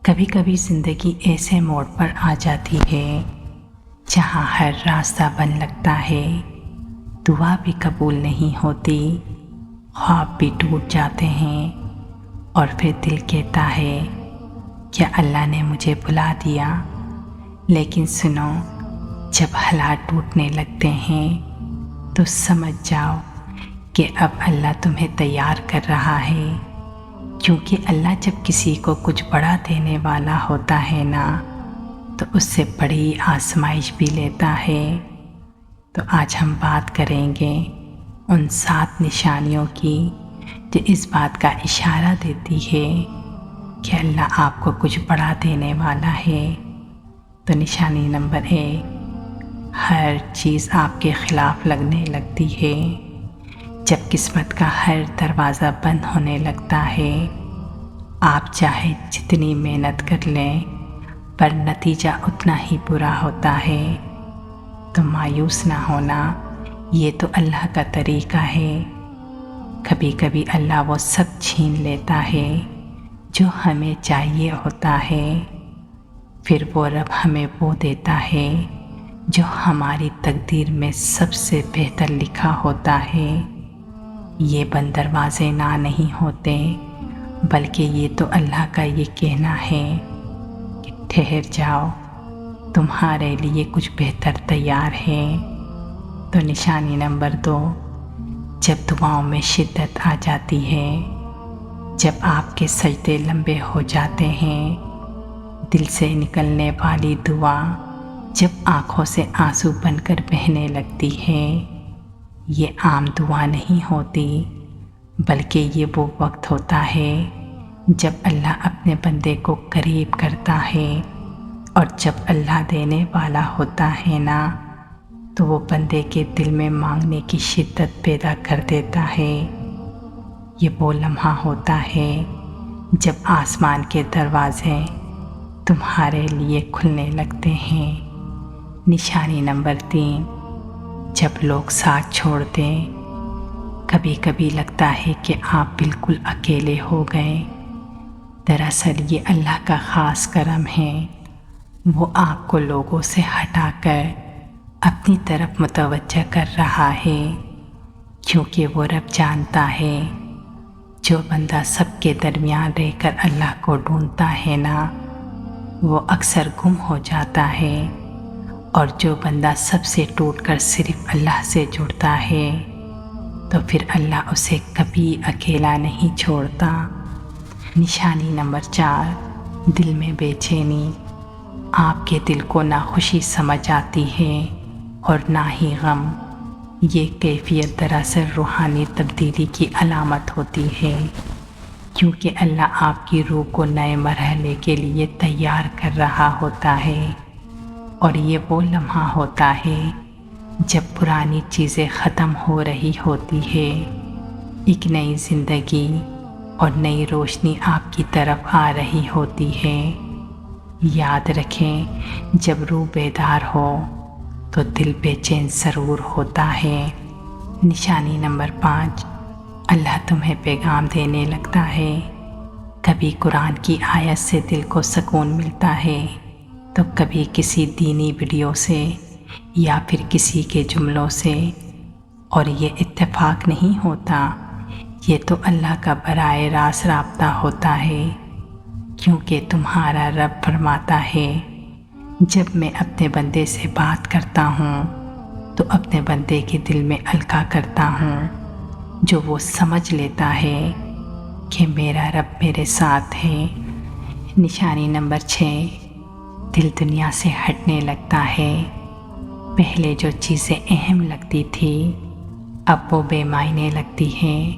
کبھی کبھی زندگی ایسے موڑ پر آ جاتی ہے جہاں ہر راستہ بند لگتا ہے، دعا بھی قبول نہیں ہوتی، خواب بھی ٹوٹ جاتے ہیں، اور پھر دل کہتا ہے کیا اللہ نے مجھے بلا دیا؟ لیکن سنو، جب حالات ٹوٹنے لگتے ہیں تو سمجھ جاؤ کہ اب اللہ تمہیں تیار کر رہا ہے، کیونکہ اللہ جب کسی کو کچھ بڑا دینے والا ہوتا ہے نا تو اس سے بڑی آزمائش بھی لیتا ہے۔ تو آج ہم بات کریں گے ان 7 نشانیوں کی جو اس بات کا اشارہ دیتی ہے کہ اللہ آپ کو کچھ بڑا دینے والا ہے۔ تو نشانی نمبر 1، ہر چیز آپ کے خلاف لگنے لگتی ہے۔ جب قسمت کا ہر دروازہ بند ہونے لگتا ہے، آپ چاہے جتنی محنت کر لیں پر نتیجہ اتنا ہی برا ہوتا ہے، تو مایوس نہ ہونا، یہ تو اللہ کا طریقہ ہے۔ کبھی کبھی اللہ وہ سب چھین لیتا ہے جو ہمیں چاہیے ہوتا ہے، پھر وہ رب ہمیں وہ دیتا ہے جو ہماری تقدیر میں سب سے بہتر لکھا ہوتا ہے۔ یہ بند دروازے نہ نہیں ہوتے، بلکہ یہ تو اللہ کا یہ کہنا ہے کہ ٹھہر جاؤ، تمہارے لیے کچھ بہتر تیار ہے۔ تو نشانی نمبر 2، جب دعاؤں میں شدت آ جاتی ہے، جب آپ کے سجدے لمبے ہو جاتے ہیں، دل سے نکلنے والی دعا جب آنکھوں سے آنسو بن کر بہنے لگتی ہے، یہ عام دعا نہیں ہوتی، بلکہ یہ وہ وقت ہوتا ہے جب اللہ اپنے بندے کو قریب کرتا ہے، اور جب اللہ دینے والا ہوتا ہے نا تو وہ بندے کے دل میں مانگنے کی شدت پیدا کر دیتا ہے۔ یہ وہ لمحہ ہوتا ہے جب آسمان کے دروازے تمہارے لیے کھلنے لگتے ہیں۔ نشانی نمبر 3، جب لوگ ساتھ چھوڑ دیں، کبھی کبھی لگتا ہے کہ آپ بالکل اکیلے ہو گئے، دراصل یہ اللہ کا خاص کرم ہے، وہ آپ کو لوگوں سے ہٹا کر اپنی طرف متوجہ کر رہا ہے، کیونکہ وہ رب جانتا ہے جو بندہ سب کے درمیان رہ کر اللہ کو ڈھونڈتا ہے نا وہ اکثر گم ہو جاتا ہے، اور جو بندہ سب سے ٹوٹ کر صرف اللہ سے جڑتا ہے تو پھر اللہ اسے کبھی اکیلا نہیں چھوڑتا۔ نشانی نمبر 4، دل میں بے چینی، آپ کے دل کو نہ خوشی سمجھ آتی ہے اور نہ ہی غم۔ یہ کیفیت دراصل روحانی تبدیلی کی علامت ہوتی ہے، کیونکہ اللہ آپ کی روح کو نئے مرحلے کے لیے تیار کر رہا ہوتا ہے، اور یہ وہ لمحہ ہوتا ہے جب پرانی چیزیں ختم ہو رہی ہوتی ہے، ایک نئی زندگی اور نئی روشنی آپ کی طرف آ رہی ہوتی ہے۔ یاد رکھیں، جب روح بیدار ہو تو دل بے چین ضرور ہوتا ہے۔ نشانی نمبر 5، اللہ تمہیں پیغام دینے لگتا ہے۔ کبھی قرآن کی آیت سے دل کو سکون ملتا ہے، تو کبھی کسی دینی ویڈیو سے یا پھر کسی کے جملوں سے، اور یہ اتفاق نہیں ہوتا، یہ تو اللہ کا براہ راست رابطہ ہوتا ہے، کیونکہ تمہارا رب فرماتا ہے جب میں اپنے بندے سے بات کرتا ہوں تو اپنے بندے کے دل میں القاء کرتا ہوں، جو وہ سمجھ لیتا ہے کہ میرا رب میرے ساتھ ہے۔ نشانی نمبر 6، دل دنیا سے ہٹنے لگتا ہے۔ پہلے جو چیزیں اہم لگتی تھی اب وہ بے معنی لگتی ہیں۔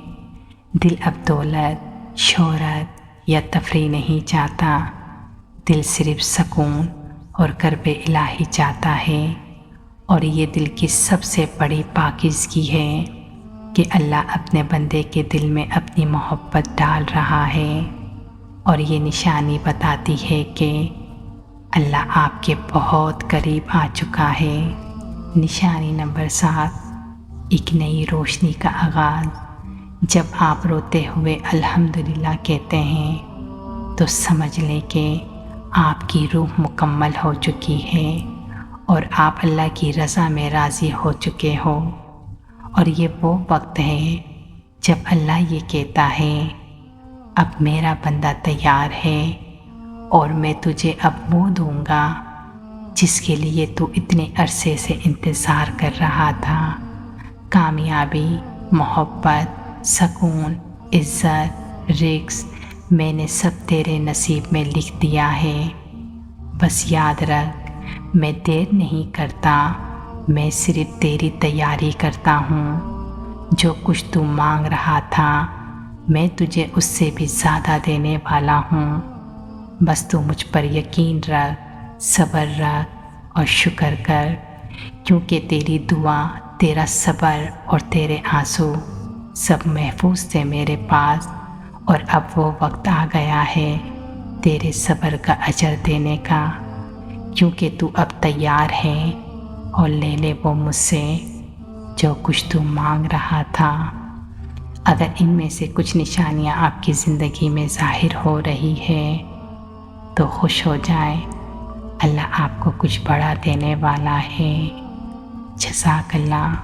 دل اب دولت، شہرت یا تفریح نہیں چاہتا، دل صرف سکون اور قرب الہی چاہتا ہے، اور یہ دل کی سب سے بڑی پاکیزگی ہے کہ اللہ اپنے بندے کے دل میں اپنی محبت ڈال رہا ہے، اور یہ نشانی بتاتی ہے کہ اللہ آپ کے بہت قریب آ چکا ہے۔ نشانی نمبر 7، ایک نئی روشنی کا آغاز۔ جب آپ روتے ہوئے الحمدللہ کہتے ہیں تو سمجھ لیں کہ آپ کی روح مکمل ہو چکی ہے اور آپ اللہ کی رضا میں راضی ہو چکے ہو، اور یہ وہ وقت ہے جب اللہ یہ کہتا ہے اب میرا بندہ تیار ہے اور میں تجھے اب وہ دوں گا جس کے لیے تو اتنے عرصے سے انتظار کر رہا تھا۔ کامیابی، محبت، سکون، عزت، رزق میں نے سب تیرے نصیب میں لکھ دیا ہے۔ بس یاد رکھ میں دیر نہیں کرتا، میں صرف تیری تیاری کرتا ہوں۔ جو کچھ تو مانگ رہا تھا میں تجھے اس سے بھی زیادہ دینے والا ہوں۔ بس تو مجھ پر یقین رکھ، صبر رکھ اور شکر کر، کیونکہ تیری دعا، تیرا صبر اور تیرے آنسو سب محفوظ تھے میرے پاس، اور اب وہ وقت آ گیا ہے تیرے صبر کا اجر دینے کا، کیونکہ تو اب تیار ہے، اور لے لے وہ مجھ سے جو کچھ تو مانگ رہا تھا۔ اگر ان میں سے کچھ نشانیاں آپ کی زندگی میں ظاہر ہو رہی ہے تو خوش ہو جائیں، اللہ آپ کو کچھ بڑا دینے والا ہے۔ جزاک اللہ۔